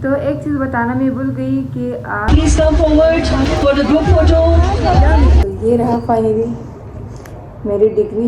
तो एक चीज़ बताना मैं भूल गई कि आप Please come forward for the group photo. तो ये रहा फाइनली मेरी degree.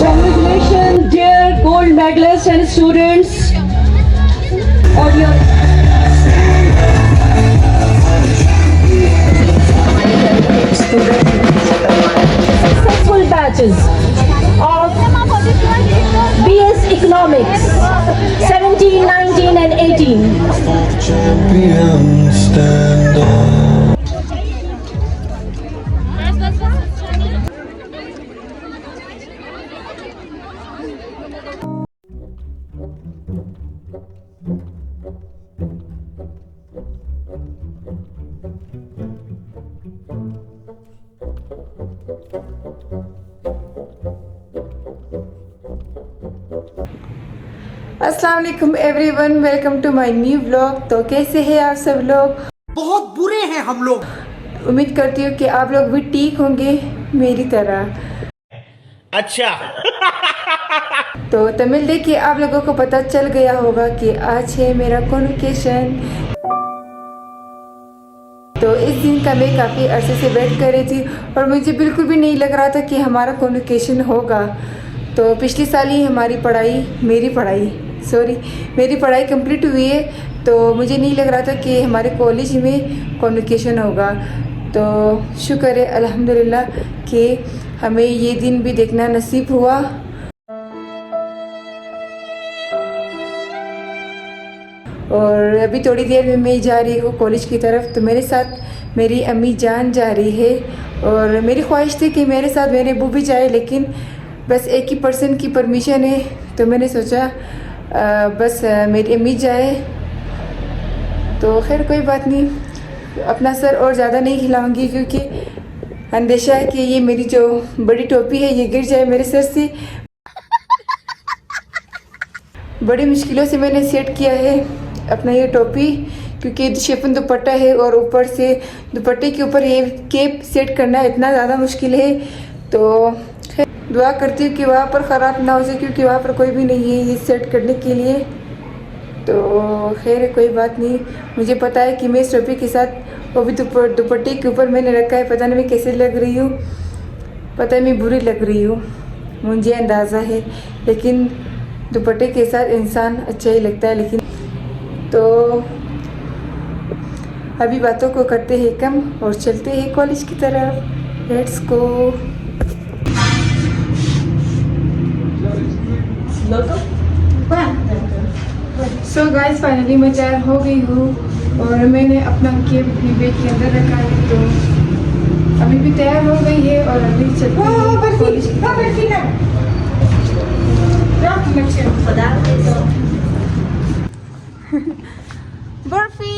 Congratulations, dear gold medalists and students. Audio. Successful batches of BS Economics 17, 19 and 18. Champions stand up. अस्सलाम वालेकुम everyone, welcome to my new vlog. तो कैसे हैं आप सब लोग? बहुत बुरे हैं हम लोग। उम्मीद करती हूँ कि आप लोग भी ठीक होंगे मेरी तरह। अच्छा। तो तमिल देख के आप लोगों को पता चल गया होगा कि आज है मेरा कॉन्वोकेशन। तो इस दिन का मैं काफ़ी अरसे से वेट कर रही थी और मुझे बिल्कुल भी नहीं लग रहा था कि हमारा कॉन्वोकेशन होगा। तो पिछले साल ही हमारी मेरी पढ़ाई कंप्लीट हुई है, तो मुझे नहीं लग रहा था कि हमारे कॉलेज में कॉन्वोकेशन होगा। तो शुक्र है अल्हम्दुलिल्लाह कि हमें ये दिन भी देखना नसीब हुआ। और अभी थोड़ी देर में मैं जा रही हूँ कॉलेज की तरफ। तो मेरे साथ मेरी अम्मी जान जा रही है और मेरी ख्वाहिश थी कि मेरे साथ मेरे अब्बू भी जाए, लेकिन बस एक ही पर्सन की परमिशन है। तो मैंने सोचा बस मेरी अम्मी जाए। तो खैर कोई बात नहीं, अपना सर और ज़्यादा नहीं हिलाऊंगी क्योंकि अंदेशा है कि ये मेरी जो बड़ी टोपी है ये गिर जाए मेरे सर से। बड़ी मुश्किलों से मैंने सेट किया है अपना ये टोपी, क्योंकि शिफॉन दुपट्टा है और ऊपर से दुपट्टे के ऊपर ये केप सेट करना इतना ज़्यादा मुश्किल है। तो दुआ करती हूँ कि वहाँ पर ख़राब ना हो जाए, क्योंकि वहाँ पर कोई भी नहीं है ये सेट करने के लिए। तो खैर कोई बात नहीं, मुझे पता है कि मैं इस टोपी के साथ वो भी दुपट्टे के ऊपर मैंने रखा है। पता नहीं मैं कैसे लग रही हूँ, पता है मैं बुरी लग रही हूँ, मुझे अंदाज़ा है, लेकिन दुपट्टे के साथ इंसान अच्छा ही लगता है। लेकिन तो अभी बातों को करते हैं कम और चलते हैं कॉलेज की तरफ। Let's go. So guys finally मैं तैयार हो गई हूँ और मैंने अपना केप अपनी बैग के अंदर रखा है। तो अभी भी तैयार हो गई है और अभी चलते हैं कॉलेज की बर्फी।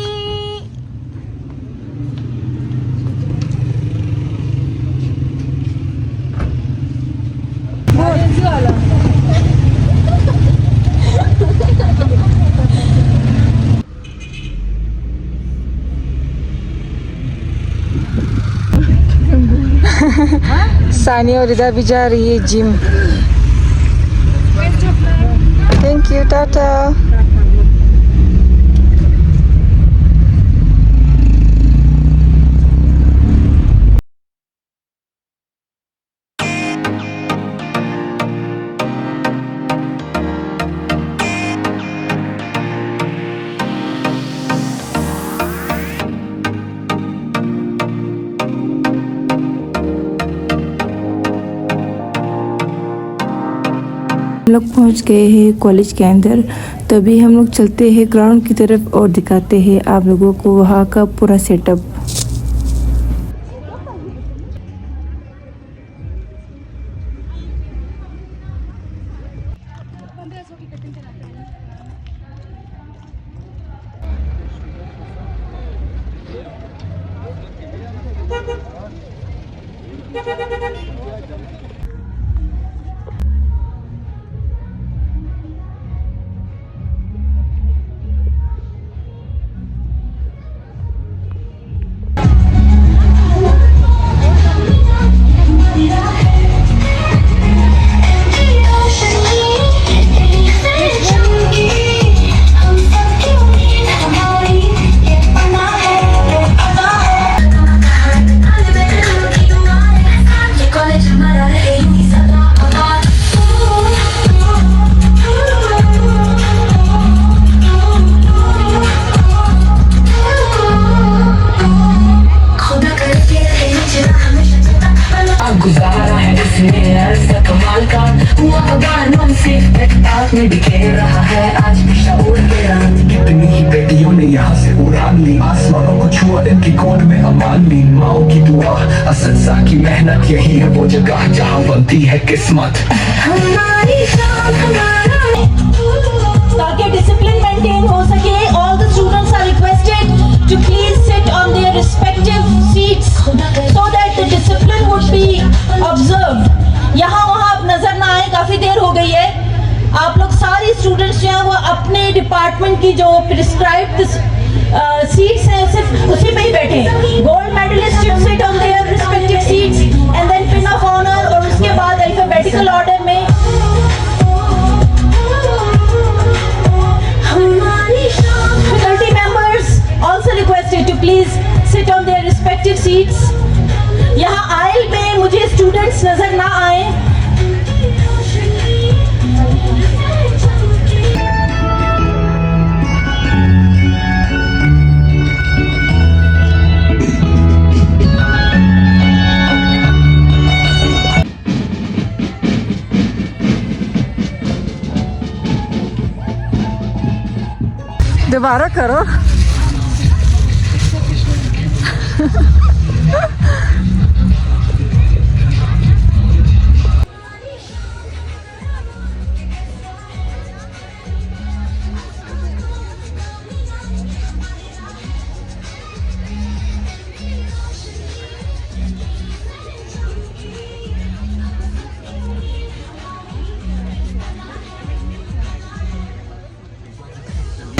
सानिया और रिदा भी जा रही है जिम। Thank you, Tata. हम लोग पहुँच गए हैं कॉलेज के अंदर। तभी हम लोग चलते हैं ग्राउंड की तरफ और दिखाते हैं आप लोगों को वहाँ का पूरा सेटअप। रात में बिखेर रहा है आज भी शऊर के रंग। कितनी ही बेटियों ने यहाँ से उड़ान ली, आसमानों को छुआ इनकी गोद में अमान ली। माओ की दुआ असदसा की मेहनत, यही है वो जगह जहाँ बनती है किस्मत। हमारी शान हमारा, ताकि डिसिप्लिन मेंटेन हो सके, all the students are requested to please sit on their respective seats so that the discipline would be observed. यहाँ वहाँ आप नजर ना आए, काफी देर हो गई है। आप लोग सारी स्टूडेंट्स जो हैं वो अपने डिपार्टमेंट की जो प्रिस्क्राइब्ड सीट्स हैं सिर्फ उसी पे ही बैठे। Gold medalist should sit on their respective seats and then pin of honour, और उसके बाद अल्फाबेटिकल ऑर्डर में faculty members also requested to please sit on their respective seats. यहाँ आयल में मुझे स्टूडेंट्स नजर ना आए। दोबारा करो।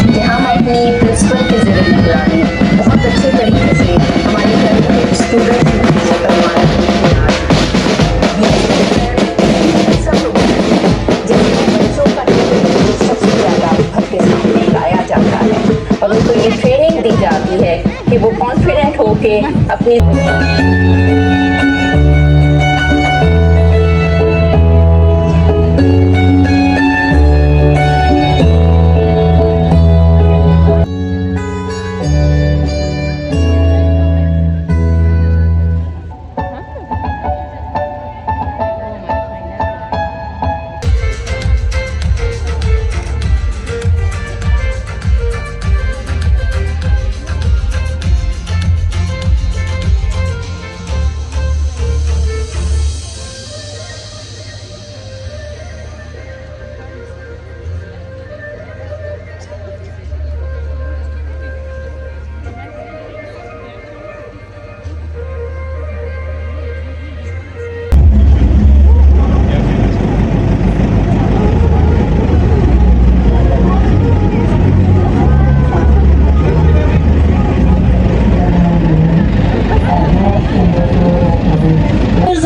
यहाँ हम अपनी प्रिंसिपल के ज़रिए निगरानी बहुत अच्छे तरीके से हमारे घर के स्टूडेंट्स बच्चों का सबसे ज़्यादा घर के सामने लाया जाता है और उनको ये ट्रेनिंग दी जाती है कि वो कॉन्फिडेंट होके अपनी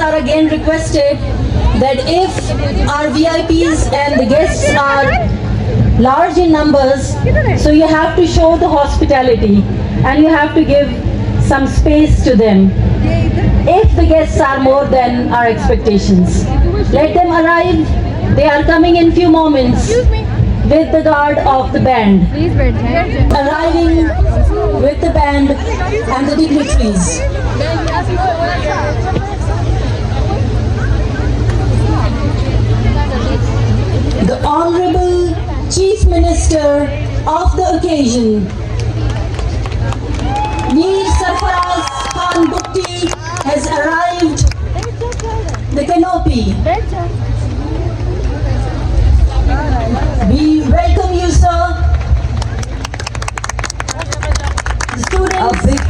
are again requested that if our VIPs and the guests are large in numbers, so you have to show the hospitality and you have to give some space to them. If the guests are more than our expectations, let them arrive. They are coming in few moments with the guard of the band, arriving with the band and the dignitaries. The Honorable Chief Minister of the occasion, Mir Sarfaraz Khan Bukti, has arrived the canopy. We welcome you, sir. The students. A big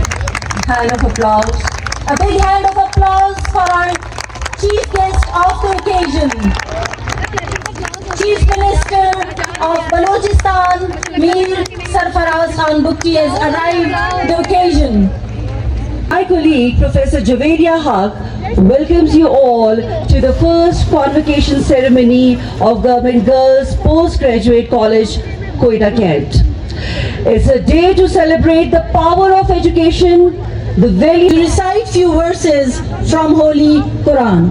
hand of applause. A big hand of applause for our chief guest of the occasion, Chief Minister of Balochistan, Mir Sarfaraz Khan Bukti, has arrived the occasion. My colleague, Professor Javeria Haq, welcomes you all to the first convocation ceremony of Government Girls Postgraduate College, Quetta, Kent. It's a day to celebrate the power of education, the value. To recite few verses from Holy Quran.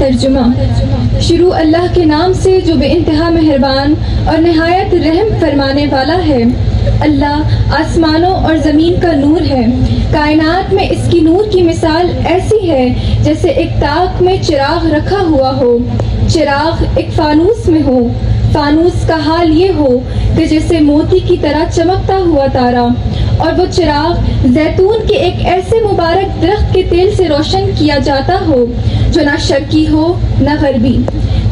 तर्जुमा शुरू अल्लाह के नाम से जो बेइंतहा मेहरबान और नहायत रहम फरमाने वाला है। अल्लाह आसमानों और ज़मीन का नूर है। कायनात में इसकी नूर की मिसाल ऐसी है जैसे एक ताक में चिराग रखा हुआ हो, चिराग एक फानूस में हो। फानूस का हाल ये हो कि जैसे मोती की तरह चमकता हुआ तारा, और वो चिराग जैतून के एक ऐसे मुबारक दरख्त के तेल से रोशन किया जाता हो जो ना शर्की हो ना गरबी,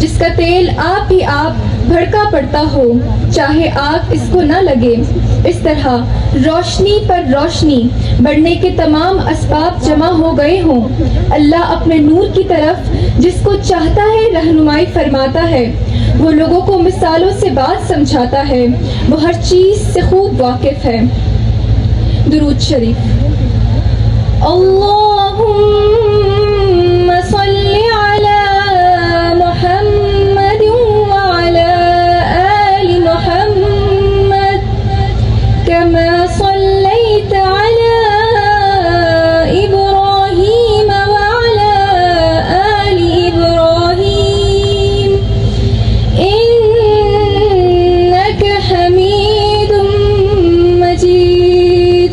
जिसका तेल आप ही आप भड़का पड़ता हो चाहे आग इसको न लगे। इस तरह रोशनी पर रोशनी बढ़ने के तमाम असबाब जमा हो गए हों। अल्लाह अपने नूर की तरफ जिसको चाहता है रहनुमाई फरमाता है। वो लोगों को मिसालों से बात समझाता है। वो हर चीज़ से खूब वाकिफ है। दुरूद शरीफ। अल्लाहुम्मा सल्ली अला मुहम्मद व अला आलि मुहम्मद कमा सल्लैता अला इब्राहीम व अला आलि इब्राहीम इन्नका हमीदुम मजीद।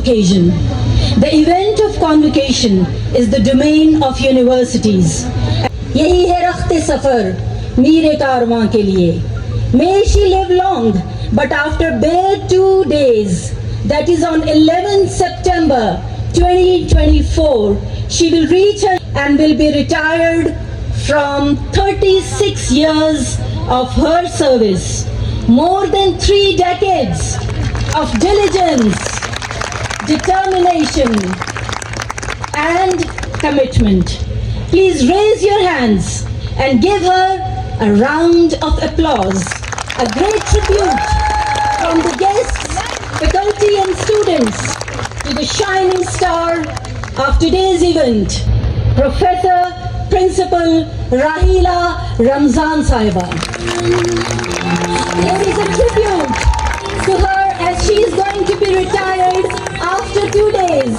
Occasion. The event of convocation is the domain of universities. यही है रख्ते सफर मीरे कारवां के लिए. May she live long, but after bare 2 days, that is on 11th September 2024, she will reach her and will be retired from 36 years of her service. More than 3 decades of diligence, determination and commitment. Please raise your hands and give her a round of applause. A great tribute from the guests, faculty and students to the shining star of today's event, Professor Principal Rahila Ramzan Saiba. This is a tribute to her as she is going to be retired after 2 days.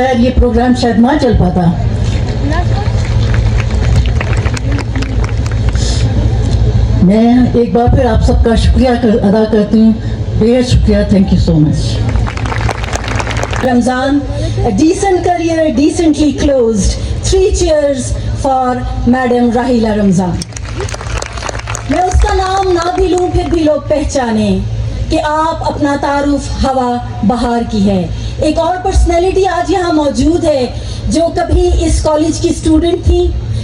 बगैर ये programme शायद ना चल पाता। मैं एक बार फिर आप सबका शुक्रिया अदा करती हूँ, बेहद शुक्रिया। Thank you so much. Ramzan, a decent career decently closed. 3 cheers for Madam Rahila Ramzan. मैं उसका नाम ना भी लूं फिर भी लोग पहचाने कि आप अपना तारुफ हवा बहार की है। एक और पर्सनैलिटी आज यहाँ मौजूद है जो कभी इस कॉलेज की स्टूडेंट थी,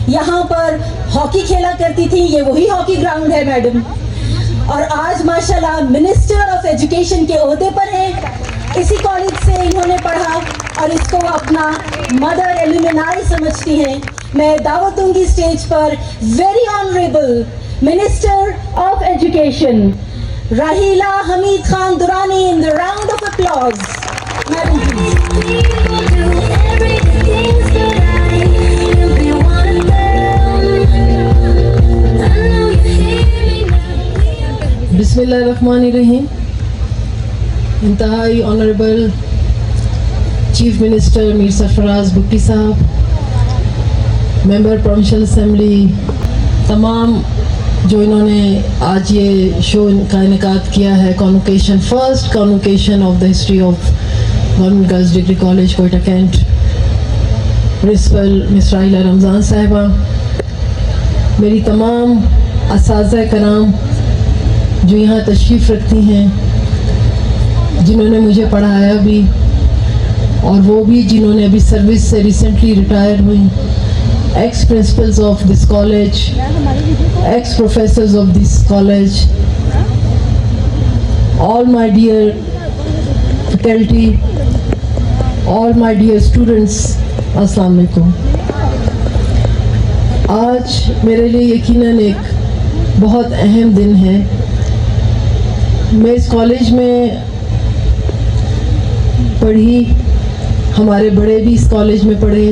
यहाँ पर हॉकी खेला करती थी, ये वही हॉकी ग्राउंड है मैडम, और आज माशाल्लाह मिनिस्टर ऑफ एजुकेशन के ओहदे पर हैं। इसी कॉलेज से इन्होंने पढ़ा और इसको अपना मदर एल्यूमिनाई समझती हैं। मैं दावत दूंगी स्टेज पर very honourable minister of education Rahila Hamid Khan Durrani in the round of applause. बिस्मिल्लाहिर्रहमानिर्रहीम। इंतहाई honourable chief minister Mir Sarfaraz Bhutti साहब, मेंबर प्रोविंशियल असेंबली, तमाम जो इन्होंने आज ये शो का इनेकाद किया है, convocation, first convocation of the history of government girls degree college Quetta cantt, principal miss Rahila Ramzan साहिबा, मेरी तमाम असातिज़ा कराम जो यहाँ तशरीफ़ रखती हैं, जिन्होंने मुझे पढ़ाया भी और वो भी जिन्होंने अभी सर्विस से रिसेंटली रिटायर हुई, ex principals of this college, ex professors of this college, all my dear faculty, all my dear students, अस्सलाम वालेकुम। आज मेरे लिए यकीनन एक बहुत अहम दिन है। मैं इस कॉलेज में पढ़ी, हमारे बड़े भी इस कॉलेज में पढ़े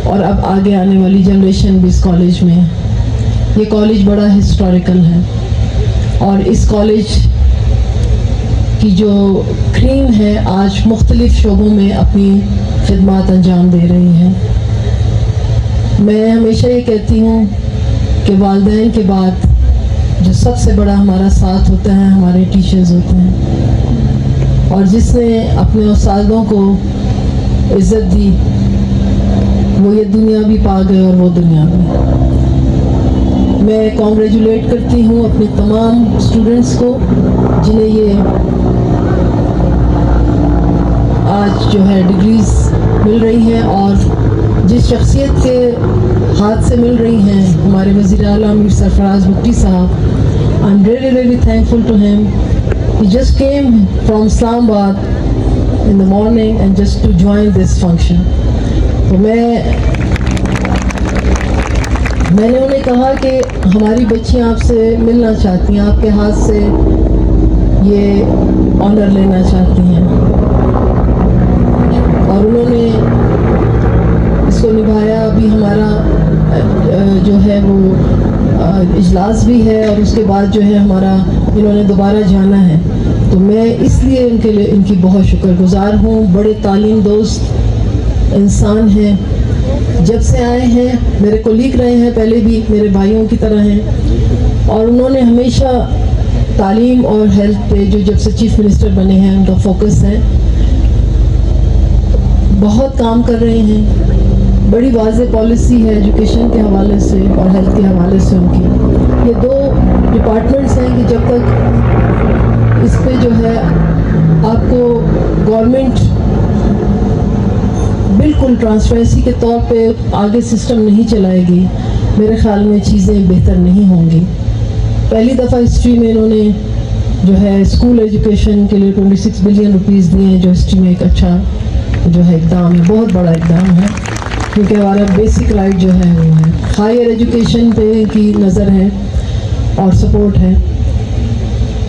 और अब आगे आने वाली जनरेशन भी इस कॉलेज में है। ये कॉलेज बड़ा हिस्टोरिकल है और इस कॉलेज की जो क्रीम है आज मुख्तलिफ शोबों में अपनी खिदमत अंजाम दे रही है। मैं हमेशा ये कहती हूँ कि वालिदैन के बाद जो सबसे बड़ा हमारा साथ होता है हमारे टीचर्स होते हैं, और जिसने अपने उस्तादों को इज़्ज़त दी वो ये दुनिया भी पा गए और वो दुनिया भी। मैं कॉन्ग्रेचुलेट करती हूँ अपने तमाम स्टूडेंट्स को जिन्हें ये आज जो है डिग्रीज मिल रही हैं और जिस शख्सियत के हाथ से मिल रही हैं, हमारे वज़ीर आला Mir Sarfaraz Bhutti sahab, I am really thankful to him. He just came from Islamabad in the morning and just to join this function. तो मैंने उन्हें कहा कि हमारी बच्चियां आपसे मिलना चाहती हैं, आपके हाथ से ये ऑनर लेना चाहती हैं, और उन्होंने इसको निभाया। अभी हमारा जो है वो इजलास भी है और उसके बाद जो है हमारा इन्होंने दोबारा जाना है, तो मैं इसलिए इनके लिए इनकी बहुत शुक्रगुजार हूँ। बड़े तालीम दोस्त इंसान हैं, जब से आए हैं मेरे कोलीग रहे हैं, पहले भी मेरे भाइयों की तरह हैं, और उन्होंने हमेशा तालीम और हेल्थ पे जो जब से चीफ मिनिस्टर बने हैं उनका फोकस है, बहुत काम कर रहे हैं। बड़ी वाज़ेह पॉलिसी है एजुकेशन के हवाले से और हेल्थ के हवाले से उनकी। ये दो डिपार्टमेंट्स हैं कि जब तक इस पे जो है आपको गवर्नमेंट बिल्कुल ट्रांसपेरेंसी के तौर पे आगे सिस्टम नहीं चलाएगी, मेरे ख्याल में चीज़ें बेहतर नहीं होंगी। पहली दफ़ा हिस्ट्री में इन्होंने जो है स्कूल एजुकेशन के लिए 26 बिलियन रुपीस दिए हैं, जो हिस्ट्री में एक अच्छा जो है इकदाम है, बहुत बड़ा इकदाम है, क्योंकि हमारा बेसिक राइट जो है वो है। हायर एजुकेशन पे की नज़र है और सपोर्ट है।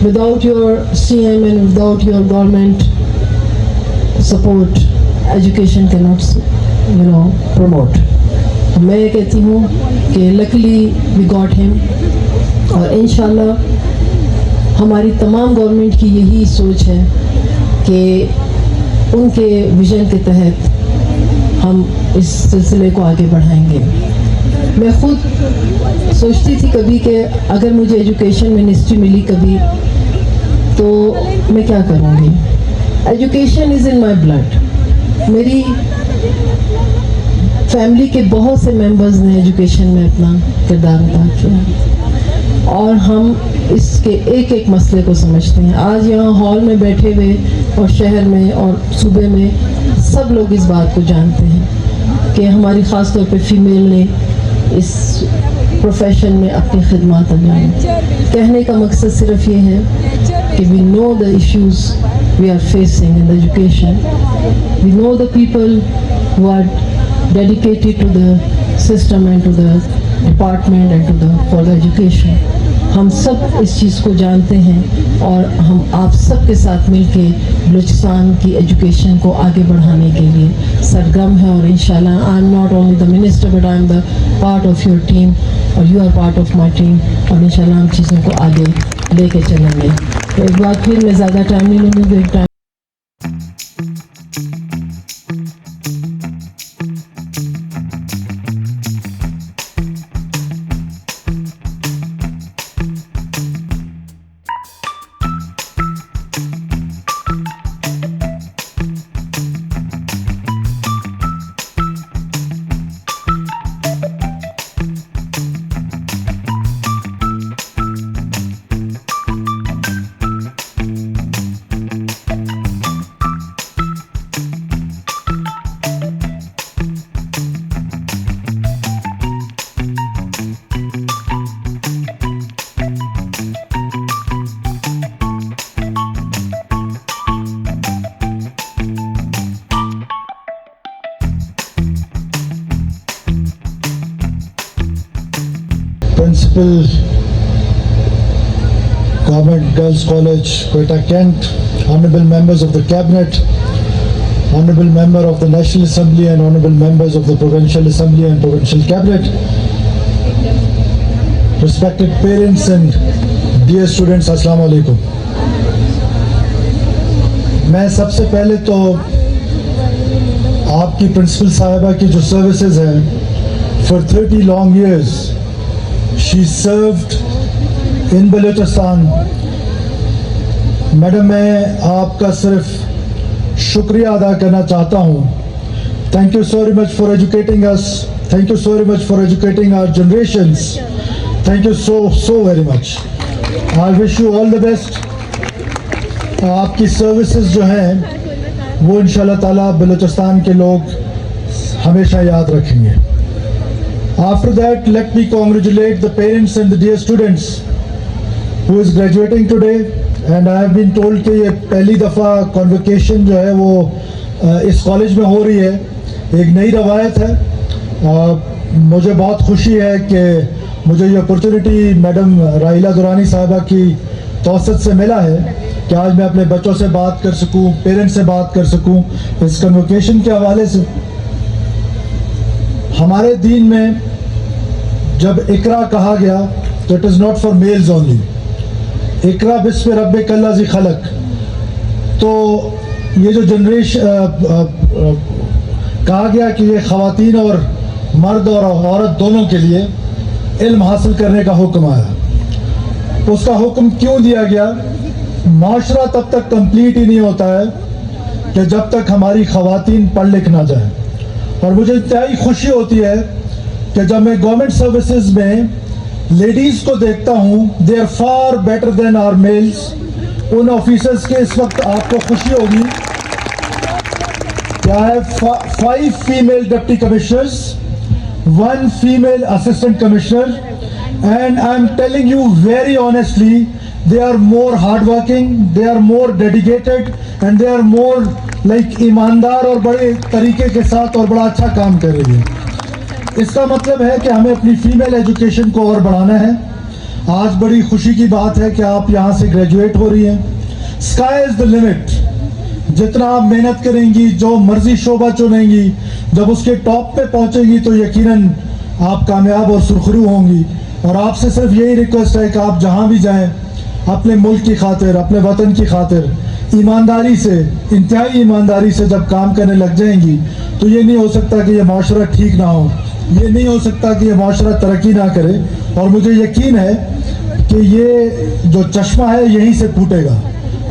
Without your CM and without your government support, education cannot, promote. तो मैं ये कहती हूँ कि luckily we got him, और इंशाल्लाह हमारी तमाम गवर्नमेंट की यही सोच है कि उनके विजन के तहत हम इस सिलसिले को आगे बढ़ाएंगे। मैं खुद सोचती थी कभी कि अगर मुझे एजुकेशन मिनिस्ट्री मिली कभी तो मैं क्या करूँगी। Education is in my blood. मेरी फैमिली के बहुत से मेंबर्स ने एजुकेशन में अपना किरदार अदा किया और हम इसके एक एक मसले को समझते हैं। आज यहाँ हॉल में बैठे हुए और शहर में और सूबे में सब लोग इस बात को जानते हैं कि हमारी ख़ास तौर पे फीमेल ने इस प्रोफेशन में अपनी खिदमत अंजाम। कहने का मकसद सिर्फ ये है कि we know the issues we are facing in the education, we know the people who are dedicated to the system and to the department and to the for the education। हम सब इस चीज़ को जानते हैं और हम आप सब के साथ मिलके बलूचिस्तान की एजुकेशन को आगे बढ़ाने के लिए सरगर्म है और इंशाल्लाह I am not only the minister but I am the part of your team और you are part of my team और इंशाल्लाह हम चीज़ों को आगे लेके चलेंगे। तो एक बार फिर मैं ज़्यादा टाइम नहीं लूँगी, एक time Principal, Government Girls College, Quetta Kent, Honorable Members of the Cabinet, Honorable Member of the National Assembly and Honorable Members of the Provincial Assembly and Provincial Cabinet, respected parents and dear students, Assalamu Alaikum। मैं सबसे पहले तो आपकी principal साहिबा की जो services हैं for 30 long years she served in Balochistan। Madam मैं आपका सिर्फ शुक्रिया अदा करना चाहता हूँ। Thank you so much for educating us, thank you so much for educating our generations, thank you so very much. I wish you all the best. आपकी services जो हैं वो इंशाल्लाह ताला बलूचिस्तान के लोग हमेशा याद रखेंगे। After that, let me congratulate the parents and the dear students who is graduating today, and I have been told कि ये पहली दफ़ा convocation जो है वो इस कॉलेज में हो रही है, एक नई रवायत है। मुझे बहुत खुशी है कि मुझे ये अपॉर्चुनिटी मैडम राहिला दुरानी साहिबा की तौसत से मिला है कि आज मैं अपने बच्चों से बात कर सकूं, पेरेंट्स से बात कर सकूं इस कन्वोकेशन के हवाले से। हमारे दीन में जब इकरा कहा गया तो it is not for males only. इकरा बिस्म रब्बिक अल्लज़ी खलक। तो ये जो जनरेशन कहा गया कि ये ख़वातीन और मर्द और औरत दोनों के लिए इल्म हासिल करने का हुक्म आया। उसका हुक्म क्यों दिया गया? माशरा तब तक कंप्लीट ही नहीं होता है कि जब तक हमारी ख़वातीन पढ़ लिख ना जाए। और मुझे इंतहाई खुशी होती है कि जब मैं गवर्नमेंट सर्विसेज में लेडीज़ को देखता हूँ, they are far better than our males. उन ऑफिसर्स के इस वक्त आपको खुशी होगी कि I have 5 female deputy commissioners, 1 female assistant commissioner, and I am telling you very honestly they are more hardworking, they are more dedicated and they are more like ईमानदार और बड़े तरीके के साथ और बड़ा अच्छा काम कर रही है। इसका मतलब है कि हमें अपनी फीमेल एजुकेशन को और बढ़ाना है। आज बड़ी खुशी की बात है कि आप यहाँ से ग्रेजुएट हो रही हैं। Sky is the limit. जितना आप मेहनत करेंगी, जो मर्जी शोबा चुनेंगी, जब उसके टॉप पे पहुँचेंगी तो यकीनन आप कामयाब और सुरखरू होंगी। और आपसे सिर्फ यही रिक्वेस्ट है कि आप जहाँ भी जाएँ अपने मुल्क की खातिर, अपने वतन की खातिर ईमानदारी से, इंतहाई ईमानदारी से जब काम करने लग जाएंगी तो ये नहीं हो सकता कि ये माशरा ठीक ना हो, ये नहीं हो सकता कि ये माशरा तरक्की ना करे। और मुझे यकीन है कि ये जो चश्मा है यहीं से फूटेगा।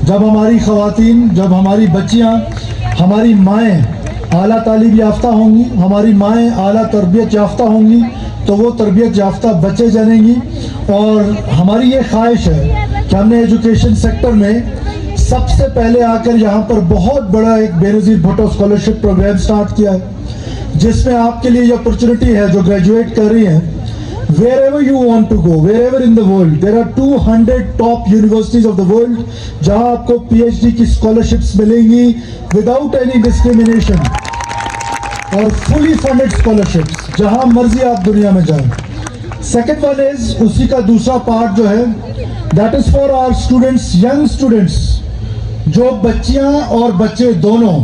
जब हमारी ख़वातीन, जब हमारी बच्चियाँ, हमारी माएँ आला तालीम याफ्ता होंगी, हमारी माएँ आला तरबियत याफ्ता होंगी, तो वो तरबियत याफ्ता बच्चे जनेंगी। और हमारी ये ख्वाहिश है कि हमने एजुकेशन सेक्टर में सबसे पहले आकर यहाँ पर बहुत बड़ा एक Benazir Bhutto scholarship programme start किया है, जिसमें आपके लिए ये अपॉर्चुनिटी है जो ग्रेजुएट कर रही हैं, wherever you want to go, wherever in the world, there are 200 top universities of the world जहाँ आपको PhD की scholarships मिलेंगी without any discrimination और fully funded scholarships जहाँ मर्जी आप दुनिया में जाएं। Second one is उसी का दूसरा पार्ट जो है that is for our students, young students, जो बच्चियाँ और बच्चे दोनों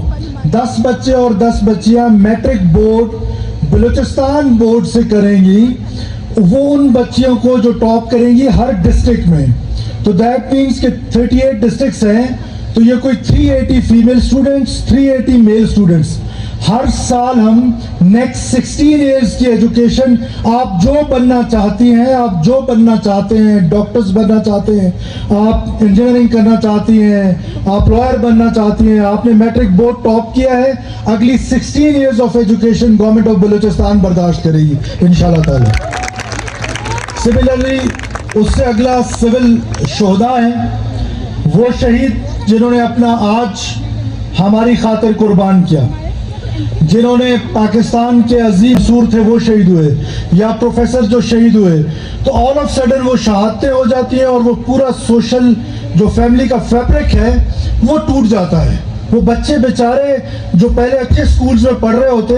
10 बच्चे और 10 बच्चियाँ मैट्रिक बोर्ड बलूचिस्तान बोर्ड से करेंगी, वो उन बच्चियों को जो टॉप करेंगी हर डिस्ट्रिक्ट में। तो दैट मीन्स कि 38 डिस्ट्रिक्ट्स हैं, तो ये कोई 380 फीमेल स्टूडेंट्स, 380 मेल स्टूडेंट्स। हर साल हम नेक्स्ट 16 इयर्स की एजुकेशन, आप जो बनना चाहती हैं, आप जो बनना चाहते हैं, डॉक्टर्स बनना चाहते हैं, आप इंजीनियरिंग करना चाहती हैं, आप लॉयर बनना चाहती हैं, आपने मैट्रिक बोर्ड टॉप किया है, अगली 16 years of education government of Balochistan बर्दाश्त करेगी इंशाल्लाह ताला। सिमिलरली उससे अगला सिविल शोहदा हैं, वो शहीद जिन्होंने अपना आज हमारी खातिर कुर्बान किया, जिन्होंने पाकिस्तान के अजीम सूर थे वो शहीद हुए, या प्रोफेसर जो शहीद हुए, तो ऑल ऑफ सडन वो शहादतें हो जाती हैं और वो पूरा सोशल जो फैमिली का फैब्रिक है वो टूट जाता है। वो बच्चे बेचारे जो पहले अच्छे स्कूल्स में पढ़ रहे होते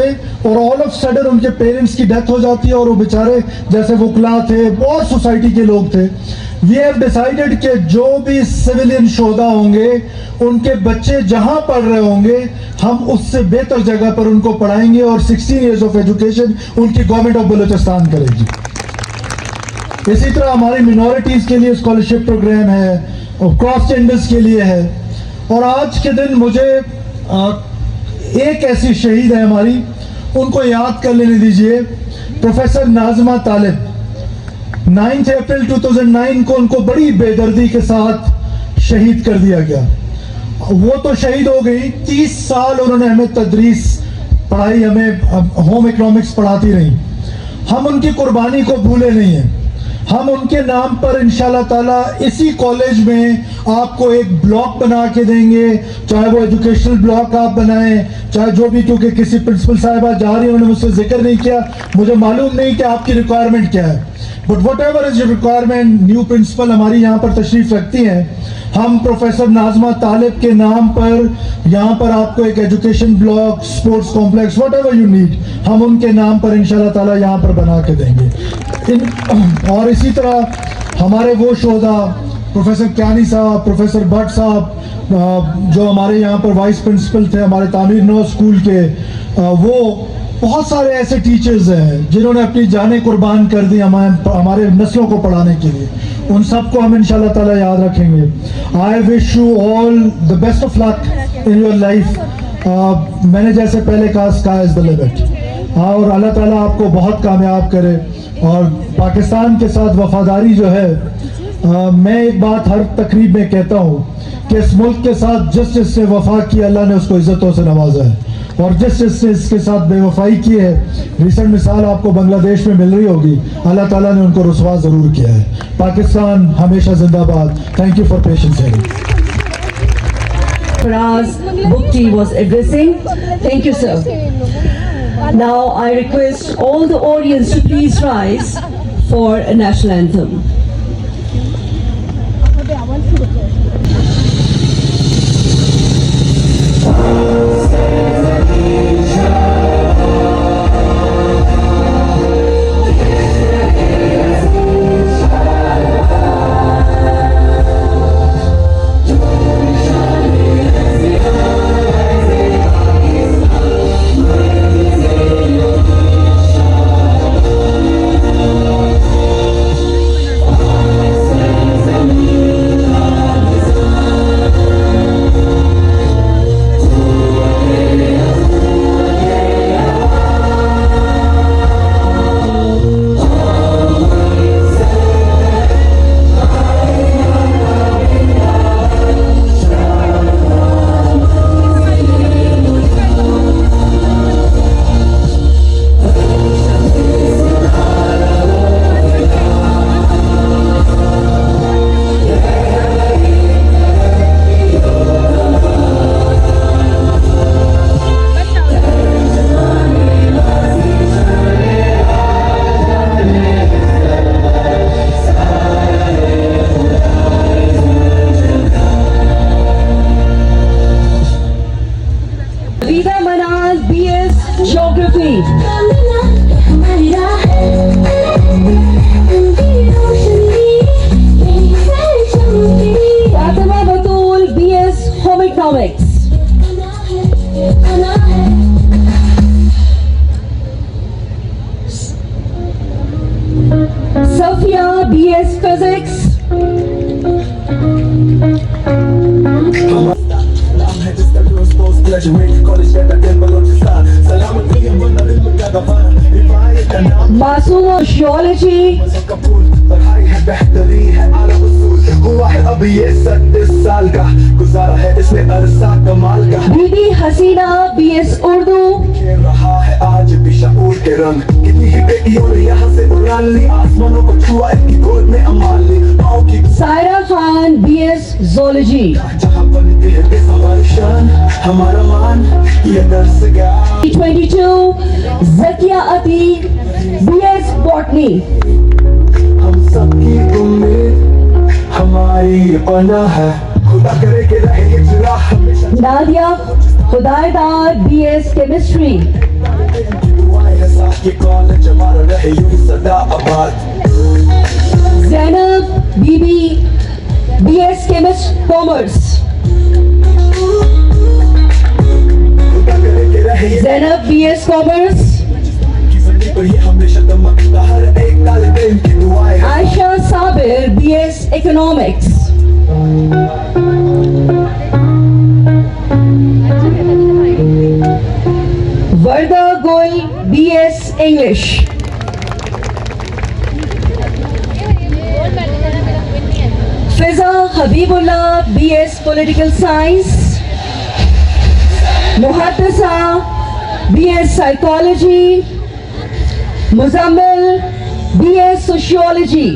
और ऑल ऑफ सडन उनके पेरेंट्स की डेथ हो जाती है और वो बेचारे जैसे वकला थे, बहुत सोसाइटी के लोग थे। वी हैव डिसाइडेड कि जो भी सिविलियन शोहदा होंगे उनके बच्चे जहां पढ़ रहे होंगे हम उससे बेहतर जगह पर उनको पढ़ाएंगे और 16 इयर्स ऑफ एजुकेशन उनकी गवर्नमेंट ऑफ बलूचिस्तान करेगी। इसी तरह हमारी मिनॉरिटीज के लिए स्कॉलरशिप प्रोग्राम है और क्रॉस जेंडर्स के लिए है। और आज के दिन मुझे एक ऐसी शहीद है हमारी, उनको याद कर लेने दीजिए, प्रोफेसर नाज़िमा तालिब। 9 अप्रैल 2009 को उनको बड़ी बेदर्दी के साथ शहीद कर दिया गया। वो तो शहीद हो गई, 30 साल उन्होंने हमें तदरीस पढ़ाई, हमें होम इकोनॉमिक्स पढ़ाती रही। हम उनकी कुर्बानी को भूले नहीं हैं। हम उनके नाम पर इंशाल्लाह ताला इसी कॉलेज में आपको एक ब्लॉक बना के देंगे, चाहे वो एजुकेशनल ब्लॉक आप बनाएं, चाहे जो भी, क्योंकि किसी प्रिंसिपल साहिबा जा रही है, उन्होंने मुझसे जिक्र नहीं किया, मुझे मालूम नहीं कि आपकी रिक्वायरमेंट क्या है, but whatever is requirement, new principal हमारी यहाँ पर तशरीफ रखती हैं। हम प्रोफेसर नाज़िमा तालिब के नाम पर यहाँ पर आपको एक education block, sports complex, what ever you need, हम उनके नाम पर इंशाल्लाह ताला यहाँ पर बना के देंगे। और इसी तरह हमारे वो शोधा प्रोफेसर क्यानी साहब, प्रोफेसर भट्ट साहब जो हमारे यहाँ पर वाइस प्रिंसिपल थे हमारे तामीर नौ स्कूल के, वो बहुत सारे ऐसे टीचर्स हैं जिन्होंने अपनी जानें कुर्बान कर दी हमारे नस्लों को पढ़ाने के लिए। उन सबको हम इंशाल्लाह ताला याद रखेंगे। आई wish you all the best of luck in your life. मैंने जैसे पहले कहा, स्काई इज द लिमिट। और अल्लाह ताला आपको बहुत कामयाब करे। और पाकिस्तान के साथ वफादारी जो है, मैं एक बात हर तकरीब में कहता हूँ कि इस मुल्क के साथ जिस जिससे वफा की अल्लाह ने उसको इज्जतों से नवाजा है, और जिस जिससे इसके साथ बेवफाई की है, रिसेंट मिसाल आपको बांग्लादेश में मिल रही होगी, अल्लाह ताला ने उनको रुसवा ज़रूर किया है। पाकिस्तान हमेशा जिंदाबाद। Thank you for patience hearing. Faraz Bukti was addressing. Thank you, sir. Now I request all the audience to please rise for a national anthem. Economics. Safia, BS Physics. Masuma, Sociology. हुआ है अब ये 37 साल का, गुजारा है इसने अरसा कमाल का। बीबी हसीना, BS उर्दू। खेल रहा है आज भी शऊर के रंग, कितनी ही बेटियों ने यहाँ से उड़ान ली, आसमानों को छुआ इनकी गोद में अमान ली। पाँव की सायरा खान, BS Zoology. जहाँ बनती है इस हमारी शान, हमारा मान ये दर्स गया। 22, Zakia Ateek, BS Botany. हम सबकी उम्मीद हमारी ये पना है, खुदा करे कि रहे ये जुड़ा हमेशा। Nadia Hudaydar, BS Chemistry. दुआएं है साथ ये कॉलेज हमारा रहे यूं ही सदा आबाद। Zainab Bibi, BS Commerce. खुदा करे कि रहे ये Zainab BS Commerce. की जिंदगी पर ये हमेशा दमकता, हर एक तालिब इल्म की दुआएं है। Aisha Sabir, BS Economics. Varda Goel, BS English. Fiza Habibullah, BS Political Science. Muhaddisa, BS Psychology. Muzammil, BS Sociology.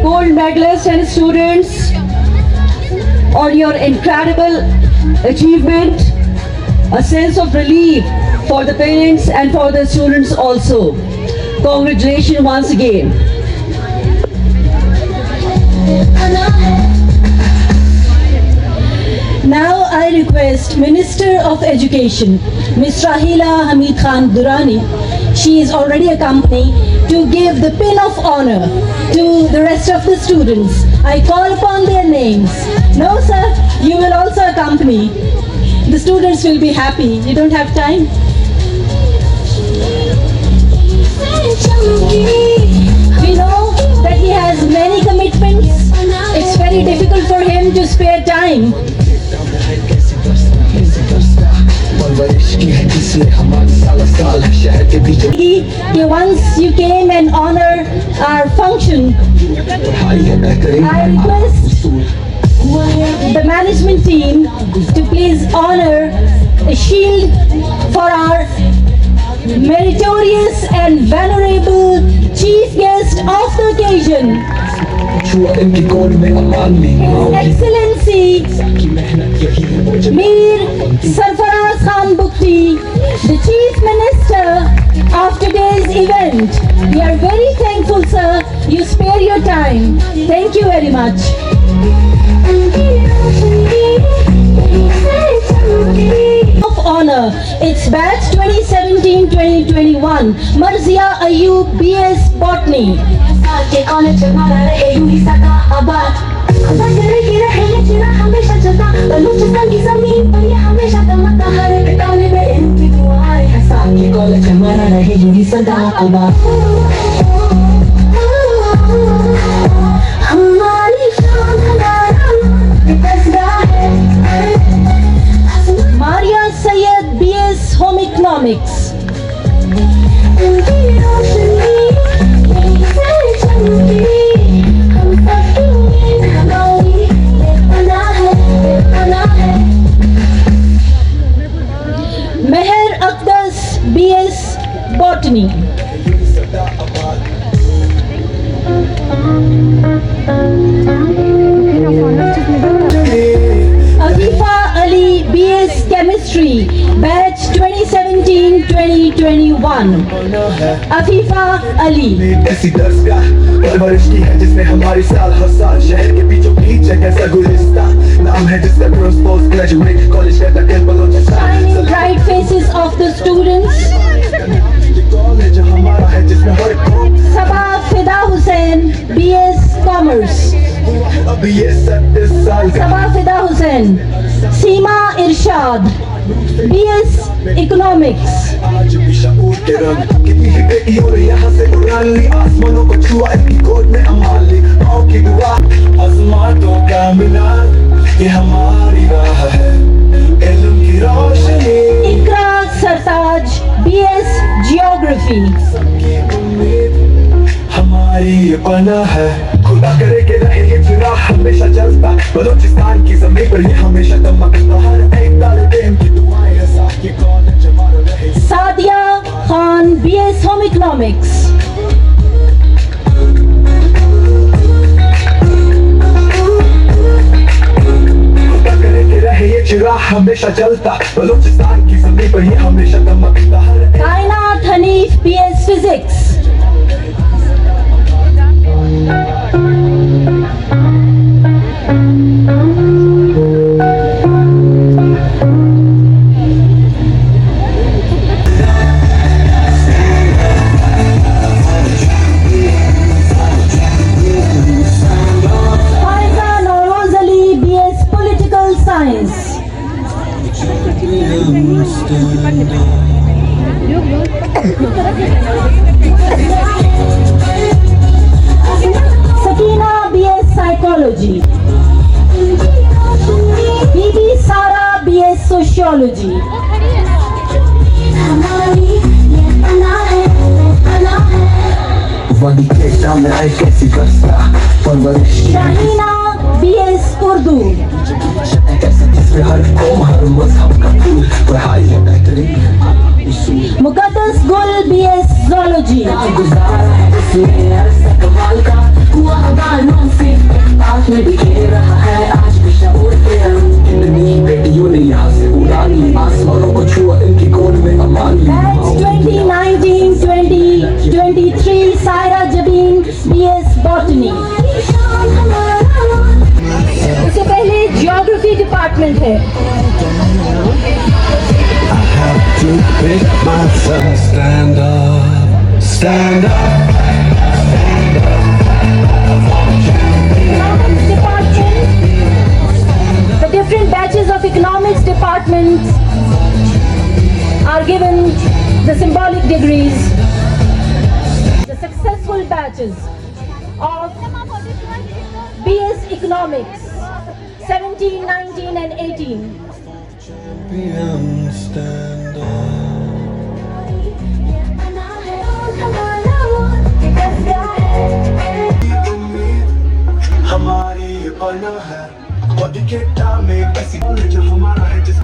Gold medalists and students on your incredible achievement. A sense of relief for the parents and for the students also. Congratulations once again. Now I request Minister of Education, Ms. Rahila Hamid Khan Durrani, she is already a company, to give the pin of honor to the rest of the students. I call upon their names. No, sir, you will also accompany. The students will be happy. You don't have time? We know that he has many commitments. It's very difficult for him to spare time. Once you came and honor our function, I request the management team to please honor a shield for our meritorious and venerable chief guest of the occasion, His Excellency Mir Sarfaraz Khan Bukti, the Chief Minister of today's event. We are very thankful, sir. You spare your time. Thank you very much. Of honor, it's batch 2017-2021, Marzia Ayub BS Botany. Maria Sayed BS Home Economics. Meher Akdas BS Botany. Afifa Ali BS Chemistry, batch 2017-2021. Afifa Ali. ऐसी दरगाह परवरिश की है जिसने हमारी साल हर साल शहर के बीचों बीच एक ऐसा गुलिस्तान नाम है जिसका पोस्ट ग्रेजुएट कॉलेज का तक Balochistan Shining bright faces of the students. College हमारा है जिसमें हर Sabah Fida Hussain BS Commerce. अभी ये 37 साल का Sabah Fida Hussain. Seema Irshad BS Economics. आज भी शऊर के रंग कितनी ही बेटियों ने यहाँ से उड़ान ली आसमानों को छुआ इनकी गोद में अमान ली माओ की दुआ आसमानों का मीनार ये हमारी राह है इल्म की रोशनी Ikra Sartaj BS Geography. सबकी उम्मीद हमारी ये पना है खुदा करे के रहे ये चिराग हमेशा जलता बलूचिस्तान की ज़मीन पर ये हमेशा दमकता हर एक तालिबे की दुआएं है साथ ये कॉलेज हमारा रहे Sadia Khan BS Home Economics. खुदा करे के रहे ये चिराग हमेशा जलता बलूचिस्तान की ज़मीन पर ये हमेशा दमकता हर एक Kainat Hanif BS Physics. Faiza Noroz Ali BS Political Science. Sakina BS Psychology. Bibi Sara BS Sociology. वादी के सामने आए कैसी बरसा परवरिश की Shahina BS Urdu. जिसमें हर कौम हर मजहब का फूल पढ़ाई है बेहतरीन Muqaddas Gul BS Zoology. गुजारा है इसमें अरसा कमाल का हुआ हवालों से पास में बिखेर रहा है आज भी शऊर के रंग कितनी बेटियों ने यहाँ से उड़ान ली आसमानों को छुआ इनकी गोद में अमान ली Batch 2019-2023 Saira Jabin BS Botany. इससे पहले Geography Department है. to pick myself. Stand up, stand up. Economics department, the different batches of economics departments are given the symbolic degrees. The successful batches of BS Economics 17, 19 and 18. Champion, stand up. हमारी ये पना है बॉडीकेटा में कैसी जो हमारा है जिस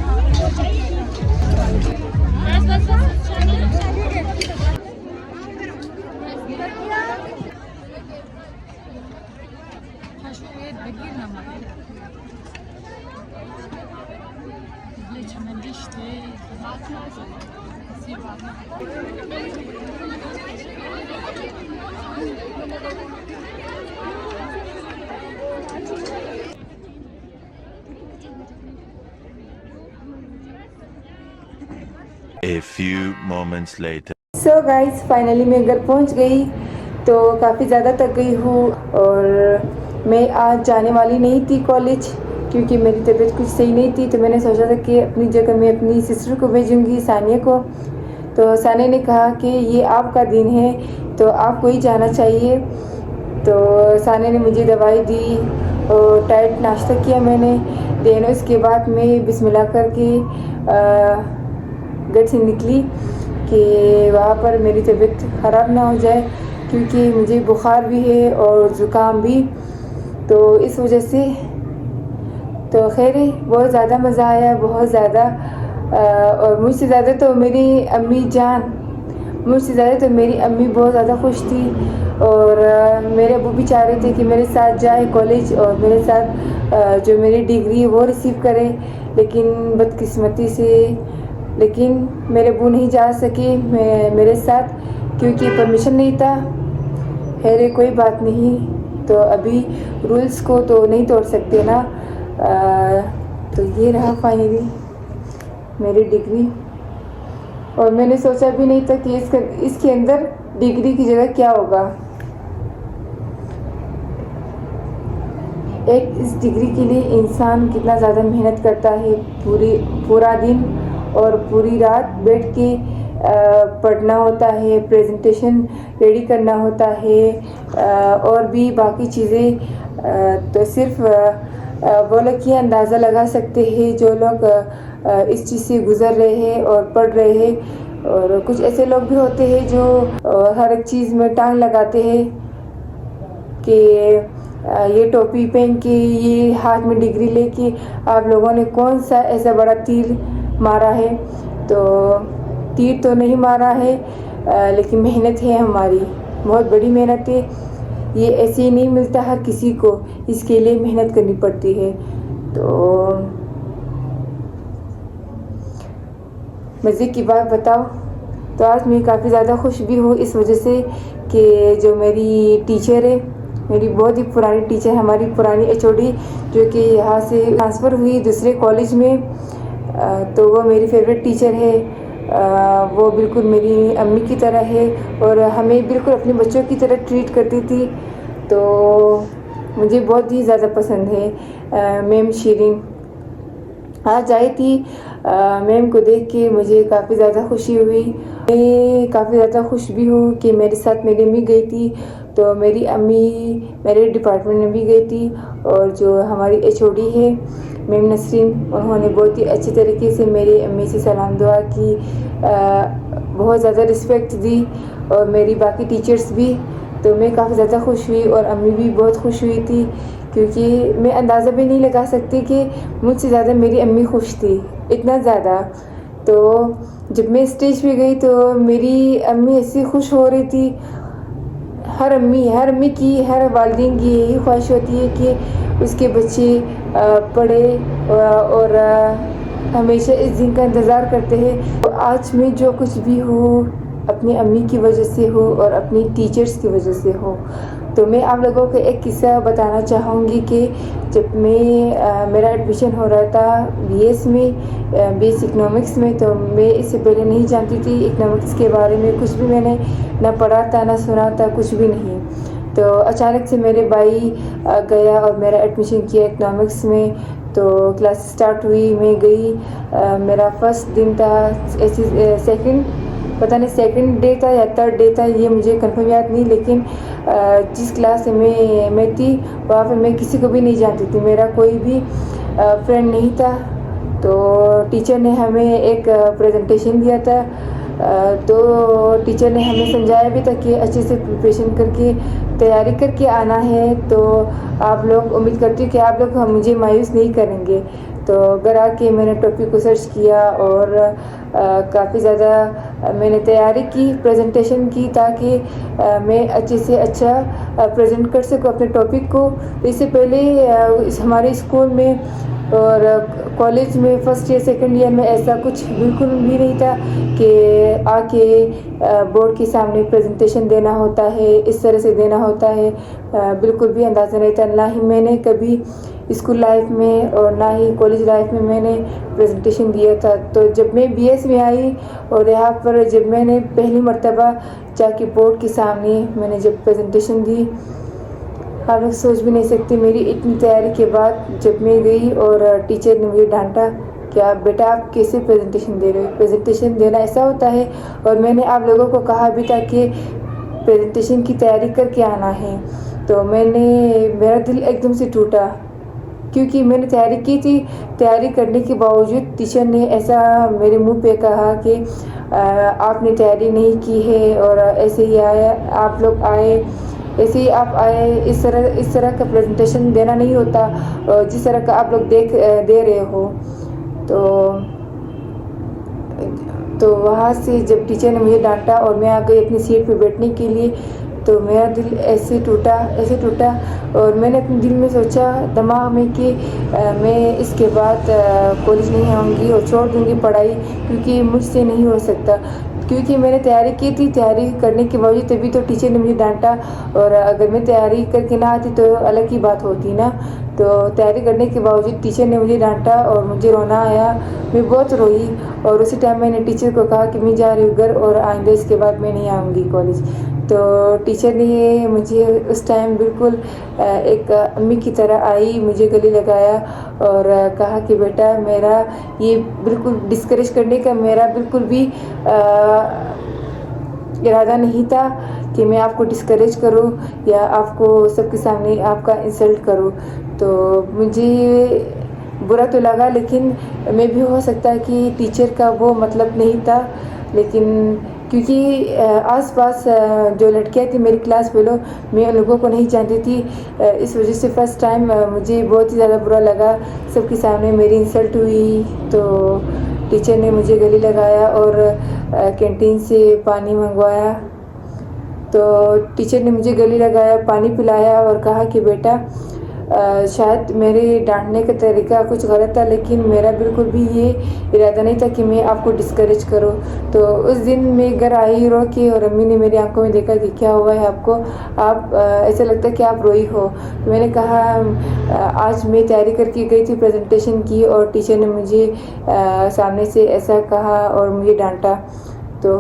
A few moments later. So guys finally मैं घर पहुंच गई तो काफ़ी ज़्यादा थक गई हूँ और मैं आज जाने वाली नहीं थी कॉलेज क्योंकि मेरी तबीयत कुछ सही नहीं थी। तो मैंने सोचा था कि अपनी जगह मैं अपनी सिस्टर को भेजूँगी, सानिया को। तो सानिया ने कहा कि ये आपका दिन है तो आपको ही जाना चाहिए। तो सानिया ने मुझे दवाई दी और टाइट नाश्ता किया मैंने। देन उसके बाद मैं बिस्मिल्लाह करके घर से निकली कि वहाँ पर मेरी तबीयत ख़राब ना हो जाए क्योंकि मुझे बुखार भी है और ज़ुकाम भी। तो इस वजह से तो खैर बहुत ज़्यादा मज़ा आया, बहुत ज़्यादा। और मुझसे ज़्यादा तो मेरी अम्मी बहुत ज़्यादा खुश थी और मेरे अबू भी चाह रहे थे कि मेरे साथ जाए कॉलेज और मेरे साथ जो मेरी डिग्री है वो रिसीव करे। लेकिन बदकिस्मती से मेरे अबू नहीं जा सके मेरे साथ क्योंकि परमिशन नहीं था। खैर कोई बात नहीं, तो अभी रूल्स को तो नहीं तोड़ सकते ना। तो ये रहा फाइनली मेरी डिग्री और मैंने सोचा भी नहीं था कि इसके अंदर डिग्री की जगह क्या होगा। इस डिग्री के लिए इंसान कितना ज़्यादा मेहनत करता है, पूरा दिन और पूरी रात बैठ के पढ़ना होता है, प्रेजेंटेशन रेडी करना होता है और भी बाकी चीज़ें। तो सिर्फ वो लोग ये अंदाज़ा लगा सकते हैं जो लोग इस चीज़ से गुज़र रहे हैं और पढ़ रहे हैं। और कुछ ऐसे लोग भी होते हैं जो हर एक चीज़ में टांग लगाते हैं कि ये टोपी पहन के, ये हाथ में डिग्री लेके आप लोगों ने कौन सा ऐसा बड़ा तीर मारा है। तो तीर तो नहीं मारा है लेकिन मेहनत है हमारी, बहुत बड़ी मेहनत है। ये ऐसे ही नहीं मिलता हर किसी को, इसके लिए मेहनत करनी पड़ती है। तो मज़े की बात बताओ तो आज मैं काफ़ी ज़्यादा खुश भी हूँ इस वजह से कि जो मेरी टीचर है, मेरी बहुत ही पुरानी टीचर, हमारी पुरानी एचओडी जो कि यहाँ से ट्रांसफ़र हुई दूसरे कॉलेज में, तो वो मेरी फेवरेट टीचर है। वो बिल्कुल मेरी अम्मी की तरह है और हमें बिल्कुल अपने बच्चों की तरह ट्रीट करती थी। तो मुझे बहुत ही ज़्यादा पसंद है मैम शीरिन। आज आई थी, मैम को देख के मुझे काफ़ी ज़्यादा खुशी हुई। मैं काफ़ी ज़्यादा खुश भी हूँ कि मेरे साथ मेरी अम्मी गई थी। तो मेरी अम्मी मेरे डिपार्टमेंट में भी गई थी और जो हमारी एचओडी है मैम नसरीन, उन्होंने बहुत ही अच्छी तरीके से मेरी अम्मी से सलाम दुआ की, बहुत ज़्यादा रिस्पेक्ट दी और मेरी बाकी टीचर्स भी। तो मैं काफ़ी ज़्यादा खुश हुई और अम्मी भी बहुत खुश हुई थी क्योंकि मैं अंदाज़ा भी नहीं लगा सकती कि मुझसे ज़्यादा मेरी अम्मी खुश थी, इतना ज़्यादा। तो जब मैं स्टेज पे गई तो मेरी अम्मी ऐसी खुश हो रही थी। हर अम्मी की, हर वालिदैन की यही ख्वाहिश होती है कि उसके बच्चे पढ़े और हमेशा इस दिन का इंतज़ार करते हैं। तो आज मैं जो कुछ भी हूँ अपनी अम्मी की वजह से हो और अपनी टीचर्स की वजह से हो। तो मैं आप लोगों को एक किस्सा बताना चाहूँगी कि जब मेरा एडमिशन हो रहा था बीएस में, बीएस इकोनॉमिक्स में, तो मैं इससे पहले नहीं जानती थी इकोनॉमिक्स के बारे में, कुछ भी मैंने ना पढ़ा था ना सुना था, कुछ भी नहीं। तो अचानक से मेरे भाई गया और मेरा एडमिशन किया इकोनॉमिक्स में। तो क्लास स्टार्ट हुई, मैं गई, मेरा फर्स्ट दिन था, ऐसे सेकंड डे था या थर्ड डे था, ये मुझे कंफर्म याद नहीं, लेकिन जिस क्लास में मैं थी वहाँ पे मैं किसी को भी नहीं जानती थी, मेरा कोई भी फ्रेंड नहीं था। तो टीचर ने हमें एक प्रेजेंटेशन दिया था, तो टीचर ने हमें समझाया भी था कि अच्छे से प्रिपरेशन करके तैयारी करके आना है। तो आप लोग, उम्मीद करती हूँ कि आप लोग मुझे मायूस नहीं करेंगे। तो घर आके मैंने टॉपिक को सर्च किया और काफ़ी ज़्यादा मैंने तैयारी की, प्रेजेंटेशन की, ताकि मैं अच्छे से अच्छा प्रेजेंट कर सकूँ अपने टॉपिक को। इससे पहले हमारे स्कूल में और कॉलेज में फर्स्ट ईयर सेकंड ईयर में ऐसा कुछ बिल्कुल भी नहीं था कि आके बोर्ड के सामने प्रेजेंटेशन देना होता है, इस तरह से देना होता है, बिल्कुल भी अंदाज़ा नहीं था। ना ही मैंने कभी स्कूल लाइफ में और ना ही कॉलेज लाइफ में मैंने प्रेजेंटेशन दिया था। तो जब मैं बीएस में आई और यहाँ पर जब मैंने पहली मर्तबा जाके बोर्ड के सामने मैंने जब प्रेजेंटेशन दी, आप लोग सोच भी नहीं सकते मेरी इतनी तैयारी के बाद जब मैं गई और टीचर ने मुझे डांटा कि आप बेटा आप कैसे प्रेजेंटेशन दे रहे हो, प्रेजेंटेशन देना ऐसा होता है। और मैंने आप लोगों को कहा भी था कि प्रेजेंटेशन की तैयारी करके आना है। तो मेरा दिल एकदम से टूटा, क्योंकि मैंने तैयारी की थी। तैयारी करने के बावजूद टीचर ने ऐसा मेरे मुंह पे कहा कि आपने तैयारी नहीं की है और ऐसे ही आप लोग आए, ऐसे ही आप आए, इस तरह का प्रेजेंटेशन देना नहीं होता जिस तरह का आप लोग दे रहे हो। तो वहाँ से जब टीचर ने मुझे डांटा और मैं आ गई अपनी सीट पे बैठने के लिए, तो मेरा दिल ऐसे टूटा और मैंने अपने दिल में सोचा, दिमाग में, कि मैं इसके बाद कॉलेज नहीं आऊँगी और छोड़ दूँगी पढ़ाई, क्योंकि मुझसे नहीं हो सकता। क्योंकि मैंने तैयारी की थी, तैयारी करने के बावजूद तभी तो टीचर ने मुझे डांटा, और अगर मैं तैयारी करके ना आती तो अलग ही बात होती ना। तो तैयारी करने के बावजूद टीचर ने मुझे डांटा और मुझे रोना आया, मैं बहुत रोई। और उसी टाइम मैंने टीचर को कहा कि मैं जा रही हूँ घर और आइंदा इसके बाद मैं नहीं आऊँगी कॉलेज। तो टीचर ने मुझे उस टाइम बिल्कुल एक अम्मी की तरह आई, मुझे गले लगाया और कहा कि बेटा, मेरा ये बिल्कुल डिस्करेज करने का मेरा बिल्कुल भी इरादा नहीं था कि मैं आपको डिस्करेज करूं या आपको सबके सामने आपका इंसल्ट करूं। तो मुझे बुरा तो लगा, लेकिन मैं भी हो सकता है कि टीचर का वो मतलब नहीं था, लेकिन क्योंकि आसपास जो लड़कियां थी मेरी क्लास फेलो, मैं उन लोगों को नहीं जानती थी, इस वजह से फ़र्स्ट टाइम मुझे बहुत ही ज़्यादा बुरा लगा, सबके सामने मेरी इंसल्ट हुई। तो टीचर ने मुझे गले लगाया और कैंटीन से पानी मंगवाया। तो टीचर ने मुझे गले लगाया, पानी पिलाया और कहा कि बेटा, शायद मेरे डांटने का तरीका कुछ गलत था, लेकिन मेरा बिल्कुल भी ये इरादा नहीं था कि मैं आपको डिस्करेज करूं। तो उस दिन मैं घर आई रो के, और अम्मी ने मेरी आंखों में देखा कि क्या हुआ है आपको, आप ऐसा लगता है कि आप रोई हो। तो मैंने कहा, आज मैं तैयारी करके गई थी प्रेजेंटेशन की और टीचर ने मुझे सामने से ऐसा कहा और मुझे डांटा। तो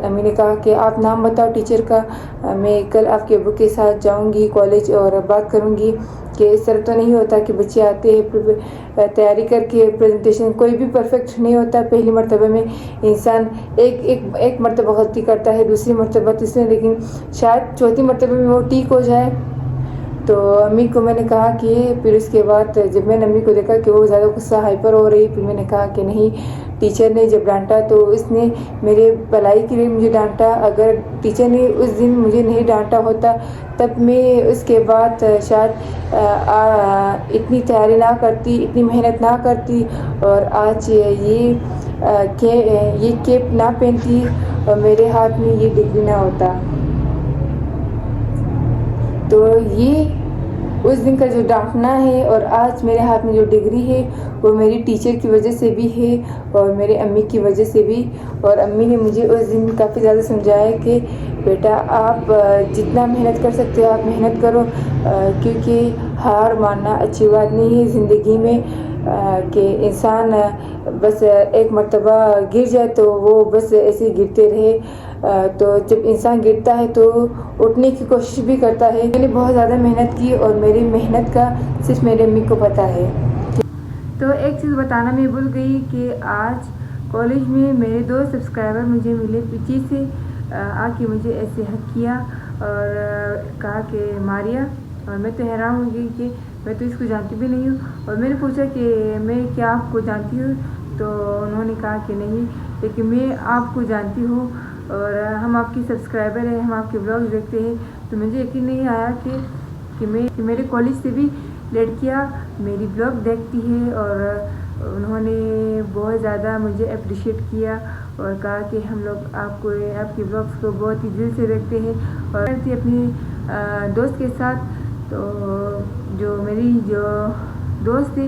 अम्मी ने कहा कि आप नाम बताओ टीचर का, मैं कल आपके अब्बू के साथ जाऊंगी कॉलेज और बात करूंगी कि इस तरह तो नहीं होता कि बच्चे आते हैं तैयारी करके प्रेजेंटेशन, कोई भी परफेक्ट नहीं होता। पहली मर्तबा में इंसान एक मर्तबा गलती करता है, दूसरी मर्तबा, तीसरी, लेकिन शायद चौथी मर्तबे में वो ठीक हो जाए। तो अम्मी को मैंने कहा कि फिर उसके बाद जब मैंने अम्मी को देखा कि वो ज़्यादा गुस्सा हाइपर हो रही, फिर मैंने कहा कि नहीं, टीचर ने जब डांटा तो इसने मेरे भलाई के लिए मुझे डांटा। अगर टीचर ने उस दिन मुझे नहीं डांटा होता तब मैं उसके बाद शायद इतनी तैयारी ना करती, इतनी मेहनत ना करती और आज ये कैप ना पहनती और मेरे हाथ में ये डिग्री ना होता। तो ये उस दिन का जो डांटना है और आज मेरे हाथ में जो डिग्री है वो मेरी टीचर की वजह से भी है और मेरे अम्मी की वजह से भी। और अम्मी ने मुझे उस दिन काफ़ी ज़्यादा समझाया कि बेटा आप जितना मेहनत कर सकते हो आप मेहनत करो, क्योंकि हार मानना अच्छी बात नहीं है ज़िंदगी में। कि इंसान बस एक मर्तबा गिर जाए तो वो बस ऐसे ही गिरते रहे। तो जब इंसान गिरता है तो उठने की कोशिश भी करता है। मैंने बहुत ज़्यादा मेहनत की और मेरी मेहनत का सिर्फ मेरे अम्मी को पता है। तो एक चीज़ बताना मैं भूल गई कि आज कॉलेज में मेरे 2 सब्सक्राइबर मुझे मिले, पीछे से आके मुझे ऐसे हक किया और कहा कि मारिया। और मैं तो हैरान हो गई कि मैं तो इसको जानती भी नहीं हूँ। और मैंने पूछा कि मैं क्या आपको जानती हूँ, तो उन्होंने कहा कि नहीं, लेकिन मैं आपको जानती हूँ और हम आपकी सब्सक्राइबर हैं, हम आपके ब्लॉग्स देखते हैं। तो मुझे यकीन नहीं आया कि मेरे कॉलेज से भी लड़कियाँ मेरी ब्लॉग देखती है। और उन्होंने बहुत ज़्यादा मुझे अप्रिशिएट किया और कहा कि हम लोग आपके ब्लॉग्स को बहुत ही दिल से देखते हैं। और थी अपनी दोस्त के साथ, तो जो मेरी दोस्त थी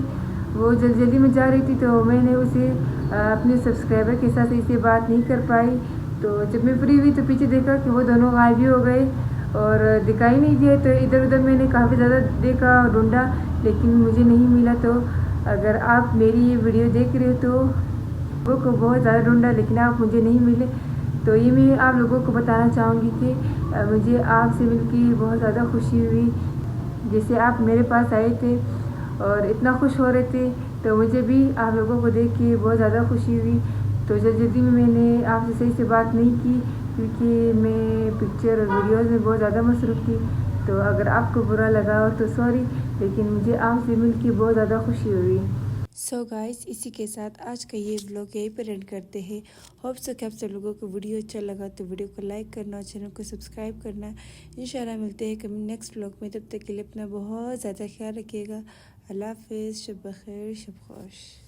वो जल्दी में जा रही थी, तो मैंने उसे अपने सब्सक्राइबर के साथ इसे बात नहीं कर पाई। तो जब मैं फ्री हुई तो पीछे देखा कि वो दोनों गायब ही हो गए और दिखाई नहीं दिए। तो इधर उधर मैंने काफ़ी ज़्यादा देखा, ढूंढा, लेकिन मुझे नहीं मिला। तो अगर आप मेरी ये वीडियो देख रहे हो तो वो को बहुत ज़्यादा ढूंढा लेकिन आप मुझे नहीं मिले। तो ये मैं आप लोगों को बताना चाहूँगी कि मुझे आपसे मिलकर बहुत ज़्यादा खुशी हुई। जैसे आप मेरे पास आए थे और इतना खुश हो रहे थे, तो मुझे भी आप लोगों को देख के बहुत ज़्यादा खुशी हुई। तो जल्दी में मैंने आपसे सही से बात नहीं की क्योंकि मैं पिक्चर और वीडियोज़ में बहुत ज़्यादा मसरूफ़ थी। तो अगर आपको बुरा लगा हो तो सॉरी, लेकिन मुझे आपसे मिलके बहुत ज़्यादा खुशी हुई। सो गाइस, इसी के साथ आज का ये ब्लॉग यहीं पर एंड करते हैं। होप सो कि आप सब लोगों को वीडियो अच्छा लगा तो वीडियो को लाइक करना और चैनल को सब्सक्राइब करना। इंशाल्लाह मिलते हैं कभी नेक्स्ट ब्लॉग में। तब तक के लिए अपना बहुत ज़्यादा ख्याल रखिएगा। अल्लाह हाफ़िज़, शब बख़ैर, शब खुश।